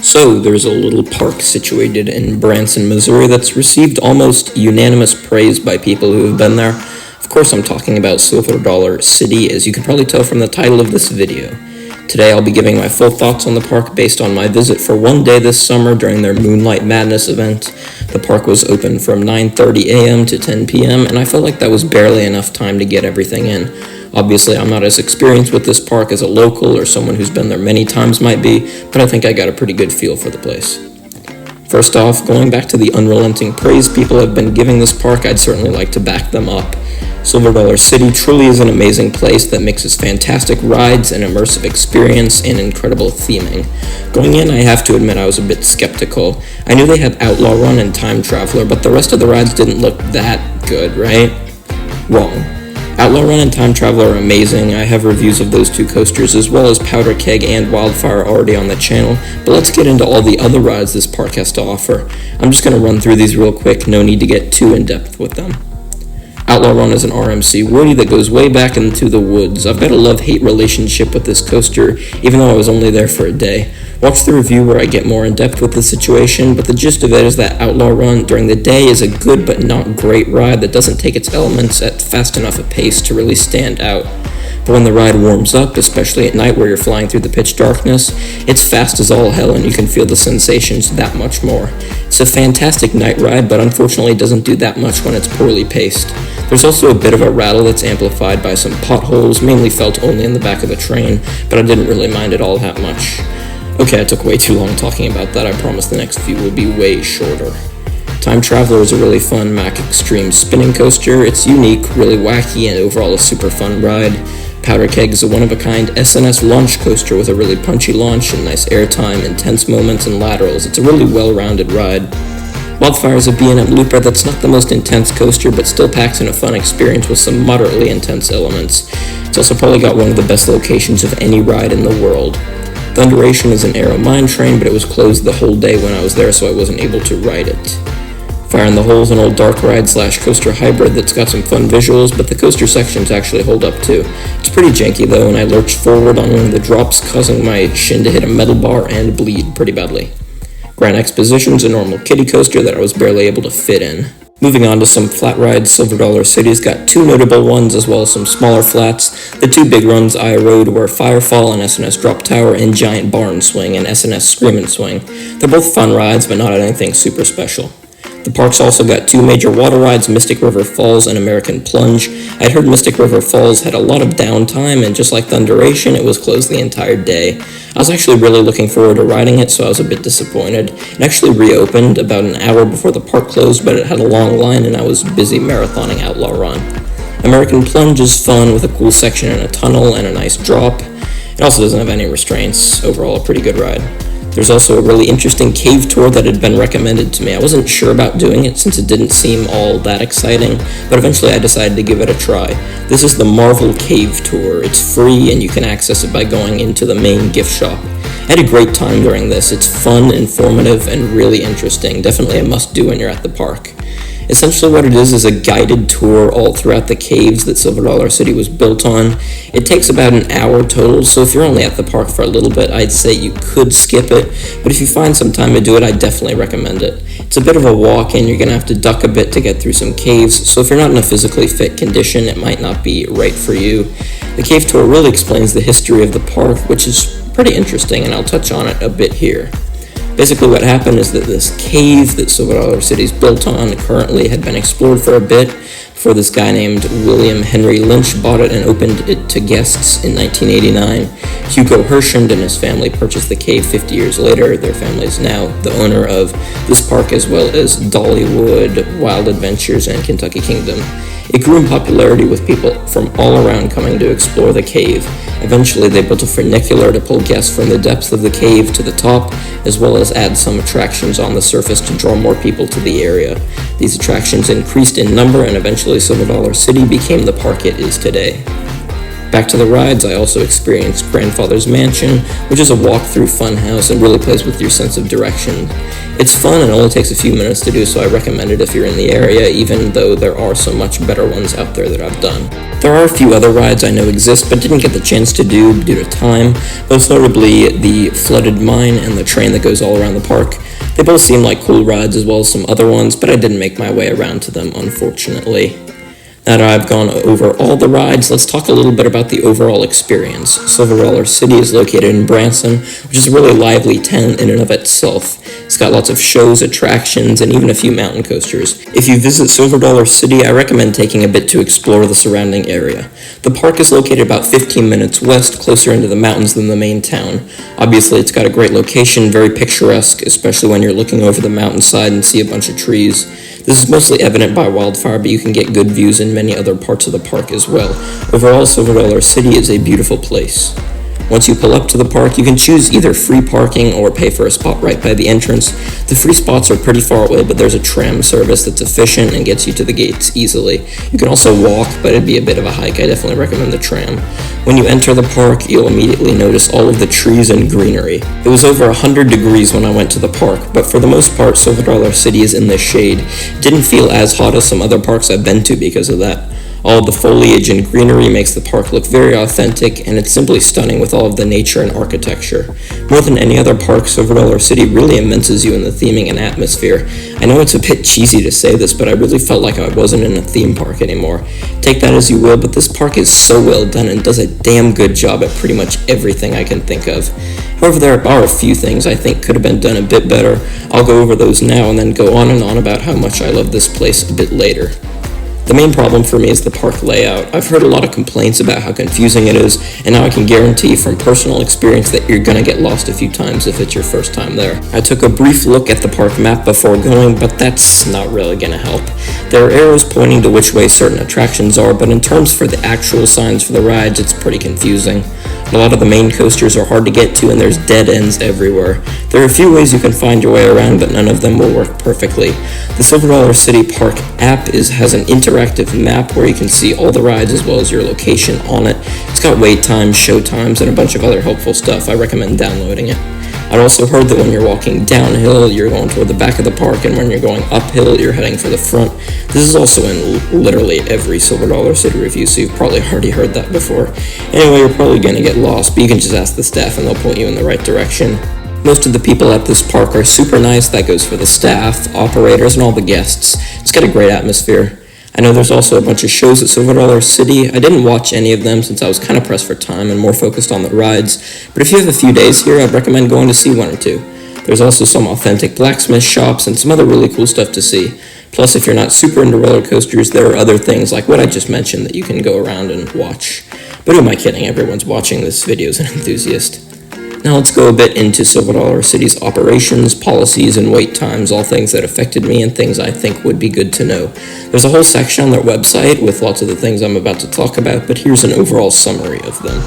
So, there's a little park situated in Branson, Missouri that's received almost unanimous praise by people who have been there. Of course, I'm talking about Silver Dollar City, as you can probably tell from the title of this video. Today, I'll be giving my full thoughts on the park based on my visit for one day this summer during their Moonlight Madness event. The park was open from 9:30 a.m. to 10 p.m., and I felt like that was barely enough time to get everything in. Obviously, I'm not as experienced with this park as a local or someone who's been there many times might be, but I think I got a pretty good feel for the place. First off, going back to the unrelenting praise people have been giving this park, I'd certainly like to back them up. Silver Dollar City truly is an amazing place that mixes fantastic rides, an immersive experience, and incredible theming. Going in, I have to admit I was a bit skeptical. I knew they had Outlaw Run and Time Traveler, but the rest of the rides didn't look that good, right? Wrong. Outlaw Run and Time Traveler are amazing. I have reviews of those two coasters as well as Powder Keg and Wildfire already on the channel, but let's get into all the other rides this park has to offer. I'm just going to run through these real quick, no need to get too in-depth with them. Outlaw Run is an RMC Woody that goes way back into the woods. I've got a love-hate relationship with this coaster, even though I was only there for a day. Watch the review where I get more in-depth with the situation, but the gist of it is that Outlaw Run during the day is a good but not great ride that doesn't take its elements at fast enough a pace to really stand out. But when the ride warms up, especially at night where you're flying through the pitch darkness, it's fast as all hell and you can feel the sensations that much more. It's a fantastic night ride, but unfortunately it doesn't do that much when it's poorly paced. There's also a bit of a rattle that's amplified by some potholes, mainly felt only in the back of the train, but I didn't really mind it all that much. Okay, I took way too long talking about that. I promise the next few will be way shorter. Time Traveler is a really fun Mack Extreme spinning coaster. It's unique, really wacky, and overall a super fun ride. Powder Keg is a one-of-a-kind SNS launch coaster with a really punchy launch and nice airtime, intense moments, and laterals. It's a really well-rounded ride. Wildfire is a B&M looper that's not the most intense coaster, but still packs in a fun experience with some moderately intense elements. It's also probably got one of the best locations of any ride in the world. Thunderation is an Aero mine train, but it was closed the whole day when I was there, so I wasn't able to ride it. Fire in the Hole is an old dark ride / coaster hybrid that's got some fun visuals, but the coaster sections actually hold up too. It's pretty janky though, and I lurched forward on one of the drops, causing my shin to hit a metal bar and bleed pretty badly. Grand Exposition's a normal kiddie coaster that I was barely able to fit in. Moving on to some flat rides, Silver Dollar City's got two notable ones as well as some smaller flats. The two big runs I rode were Firefall and SNS Drop Tower and Giant Barn Swing and SNS Screamin' Swing. They're both fun rides, but not anything super special. The park's also got two major water rides, Mystic River Falls and American Plunge. I'd heard Mystic River Falls had a lot of downtime, and just like Thunderation, it was closed the entire day. I was actually really looking forward to riding it, so I was a bit disappointed. It actually reopened about an hour before the park closed, but it had a long line and I was busy marathoning Outlaw Run. American Plunge is fun with a cool section and a tunnel and a nice drop. It also doesn't have any restraints. Overall, a pretty good ride. There's also a really interesting cave tour that had been recommended to me. I wasn't sure about doing it since it didn't seem all that exciting, but eventually I decided to give it a try. This is the Marvel Cave Tour. It's free and you can access it by going into the main gift shop. I had a great time during this. It's fun, informative, and really interesting. Definitely a must-do when you're at the park. Essentially what it is a guided tour all throughout the caves that Silver Dollar City was built on. It takes about an hour total, so if you're only at the park for a little bit, I'd say you could skip it, but if you find some time to do it, I definitely recommend it. It's a bit of a walk, and you're going to have to duck a bit to get through some caves, so if you're not in a physically fit condition, it might not be right for you. The cave tour really explains the history of the park, which is pretty interesting, and I'll touch on it a bit here. Basically what happened is that this cave that Silver Dollar City's built on currently had been explored for a bit before this guy named William Henry Lynch bought it and opened it to guests in 1989. Hugo Hershend and his family purchased the cave 50 years later. Their family is now the owner of this park as well as Dollywood, Wild Adventures, and Kentucky Kingdom. It grew in popularity with people from all around coming to explore the cave. Eventually, they built a funicular to pull guests from the depths of the cave to the top, as well as add some attractions on the surface to draw more people to the area. These attractions increased in number, and eventually Silver Dollar City became the park it is today. Back to the rides, I also experienced Grandfather's Mansion, which is a walk-through funhouse and really plays with your sense of direction. It's fun and only takes a few minutes to do, so I recommend it if you're in the area, even though there are so much better ones out there that I've done. There are a few other rides I know exist, but didn't get the chance to do due to time, most notably the Flooded Mine and the train that goes all around the park. They both seem like cool rides as well as some other ones, but I didn't make my way around to them, unfortunately. Now that I've gone over all the rides, let's talk a little bit about the overall experience. Silver Dollar City is located in Branson, which is a really lively town in and of itself. It's got lots of shows, attractions, and even a few mountain coasters. If you visit Silver Dollar City, I recommend taking a bit to explore the surrounding area. The park is located about 15 minutes west, closer into the mountains than the main town. Obviously, it's got a great location, very picturesque, especially when you're looking over the mountainside and see a bunch of trees. This is mostly evident by Wildfire, but you can get good views in many other parts of the park as well. Overall, Silver Dollar City is a beautiful place. Once you pull up to the park, you can choose either free parking or pay for a spot right by the entrance. The free spots are pretty far away, but there's a tram service that's efficient and gets you to the gates easily. You can also walk, but it'd be a bit of a hike. I definitely recommend the tram. When you enter the park, you'll immediately notice all of the trees and greenery. It was over 100 degrees when I went to the park, but for the most part, Silver Dollar City is in the shade. It didn't feel as hot as some other parks I've been to because of that. All of the foliage and greenery makes the park look very authentic, and it's simply stunning with all of the nature and architecture. More than any other park, Silver Dollar City really immerses you in the theming and atmosphere. I know it's a bit cheesy to say this, but I really felt like I wasn't in a theme park anymore. Take that as you will, but this park is so well done and does a damn good job at pretty much everything I can think of. However, there are a few things I think could have been done a bit better. I'll go over those now and then go on and on about how much I love this place a bit later. The main problem for me is the park layout. I've heard a lot of complaints about how confusing it is, and now I can guarantee from personal experience that you're gonna get lost a few times if it's your first time there. I took a brief look at the park map before going, but that's not really gonna help. There are arrows pointing to which way certain attractions are, but in terms for the actual signs for the rides, it's pretty confusing. A lot of the main coasters are hard to get to, and there's dead ends everywhere. There are a few ways you can find your way around, but none of them will work perfectly. The Silver Dollar City Park app has an interactive map where you can see all the rides as well as your location on it. It's got wait times, show times, and a bunch of other helpful stuff. I recommend downloading it. I'd also heard that when you're walking downhill, you're going toward the back of the park, and when you're going uphill, you're heading for the front. This is also in literally every Silver Dollar City review, so you've probably already heard that before. Anyway, you're probably going to get lost, but you can just ask the staff and they'll point you in the right direction. Most of the people at this park are super nice. That goes for the staff, operators, and all the guests. It's got a great atmosphere. I know there's also a bunch of shows at Silver Dollar City. I didn't watch any of them since I was kind of pressed for time and more focused on the rides, but if you have a few days here, I'd recommend going to see one or two. There's also some authentic blacksmith shops and some other really cool stuff to see. Plus, if you're not super into roller coasters, there are other things like what I just mentioned that you can go around and watch. But who am I kidding? Everyone's watching this video is an enthusiast. Now let's go a bit into Silver Dollar City's operations, policies, and wait times, all things that affected me and things I think would be good to know. There's a whole section on their website with lots of the things I'm about to talk about, but here's an overall summary of them.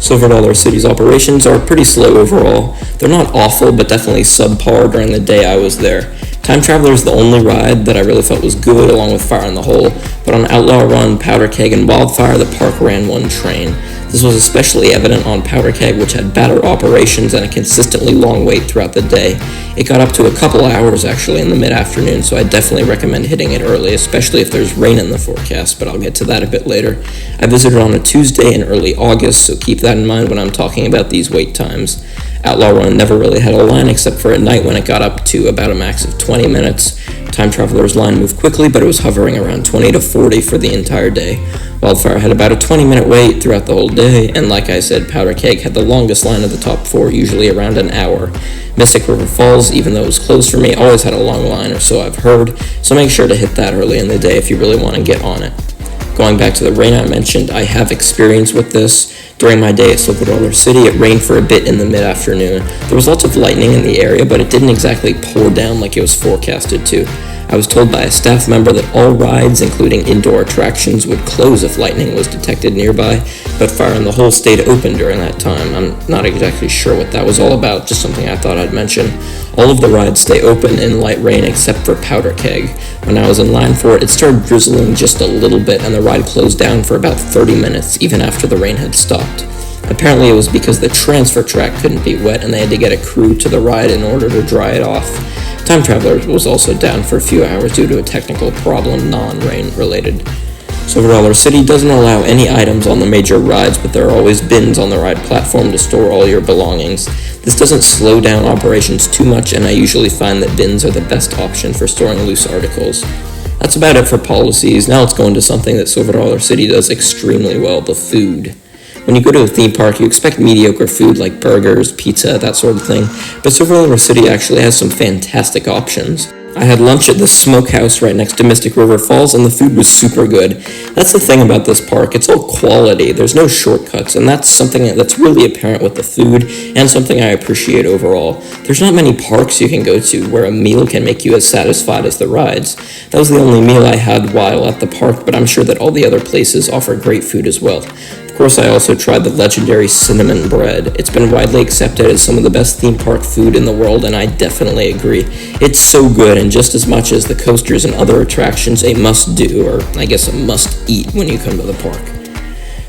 Silver Dollar City's operations are pretty slow overall. They're not awful, but definitely subpar during the day I was there. Time Traveler is the only ride that I really felt was good, along with Fire in the Hole, but on Outlaw Run, Powder Keg, and Wildfire, the park ran one train. This was especially evident on Powder Keg, which had better operations and a consistently long wait throughout the day. It got up to a couple hours actually in the mid-afternoon, so I definitely recommend hitting it early, especially if there's rain in the forecast, but I'll get to that a bit later. I visited on a Tuesday in early August, so keep that in mind when I'm talking about these wait times. Outlaw Run never really had a line except for at night when it got up to about a max of 20 minutes. Time Traveler's line moved quickly, but it was hovering around 20 to 40 for the entire day. Wildfire had about a 20-minute wait throughout the whole day, and like I said, Powder Keg had the longest line of the top four, usually around an hour. Mystic River Falls, even though it was closed for me, always had a long line, or so I've heard, so make sure to hit that early in the day if you really want to get on it. Going back to the rain I mentioned, I have experience with this. During my day at Silver Dollar City, it rained for a bit in the mid-afternoon. There was lots of lightning in the area, but it didn't exactly pour down like it was forecasted to. I was told by a staff member that all rides, including indoor attractions, would close if lightning was detected nearby, but Fire in the Hole stayed open during that time. I'm not exactly sure what that was all about, just something I thought I'd mention. All of the rides stay open in light rain except for Powder Keg. When I was in line for it, it started drizzling just a little bit and the ride closed down for about 30 minutes, even after the rain had stopped. Apparently it was because the transfer track couldn't be wet and they had to get a crew to the ride in order to dry it off. Time Traveler was also down for a few hours due to a technical problem, non-rain related. Silver Dollar City doesn't allow any items on the major rides, but there are always bins on the ride platform to store all your belongings. This doesn't slow down operations too much, and I usually find that bins are the best option for storing loose articles. That's about it for policies. Now let's go into something that Silver Dollar City does extremely well, the food. When you go to a theme park, you expect mediocre food like burgers, pizza, that sort of thing, but Silver Dollar City actually has some fantastic options. I had lunch at the Smokehouse right next to Mystic River Falls, and the food was super good. That's the thing about this park, it's all quality, there's no shortcuts, and that's something that's really apparent with the food, and something I appreciate overall. There's not many parks you can go to where a meal can make you as satisfied as the rides. That was the only meal I had while at the park, but I'm sure that all the other places offer great food as well. Of course, I also tried the legendary cinnamon bread. It's been widely accepted as some of the best theme park food in the world, and I definitely agree. It's so good, and just as much as the coasters and other attractions, a must-do, or I guess a must-eat when you come to the park.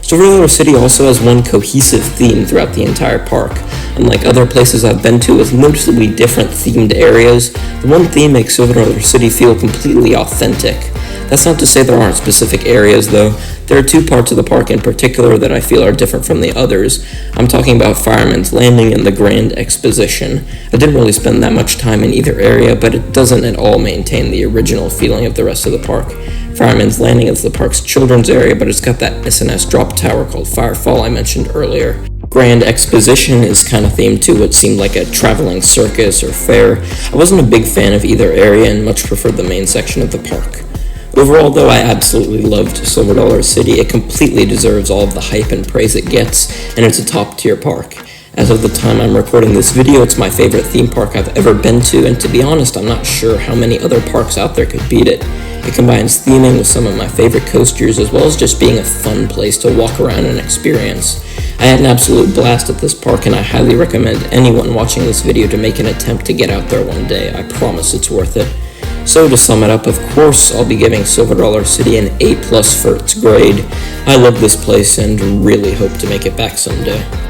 Silver Dollar City also has one cohesive theme throughout the entire park. Unlike other places I've been to with noticeably different themed areas, the one theme makes Silver Dollar City feel completely authentic. That's not to say there aren't specific areas, though. There are two parts of the park in particular that I feel are different from the others. I'm talking about Fireman's Landing and the Grand Exposition. I didn't really spend that much time in either area, but it doesn't at all maintain the original feeling of the rest of the park. Fireman's Landing is the park's children's area, but it's got that SNS drop tower called Firefall I mentioned earlier. Grand Exposition is kind of themed to what seemed like a traveling circus or fair. I wasn't a big fan of either area and much preferred the main section of the park. Overall, though, I absolutely loved Silver Dollar City. It completely deserves all of the hype and praise it gets, and it's a top-tier park. As of the time I'm recording this video, it's my favorite theme park I've ever been to, and to be honest, I'm not sure how many other parks out there could beat it. It combines theming with some of my favorite coasters, as well as just being a fun place to walk around and experience. I had an absolute blast at this park, and I highly recommend anyone watching this video to make an attempt to get out there one day. I promise it's worth it. So to sum it up, of course, I'll be giving Silver Dollar City an A+ for its grade. I love this place and really hope to make it back someday.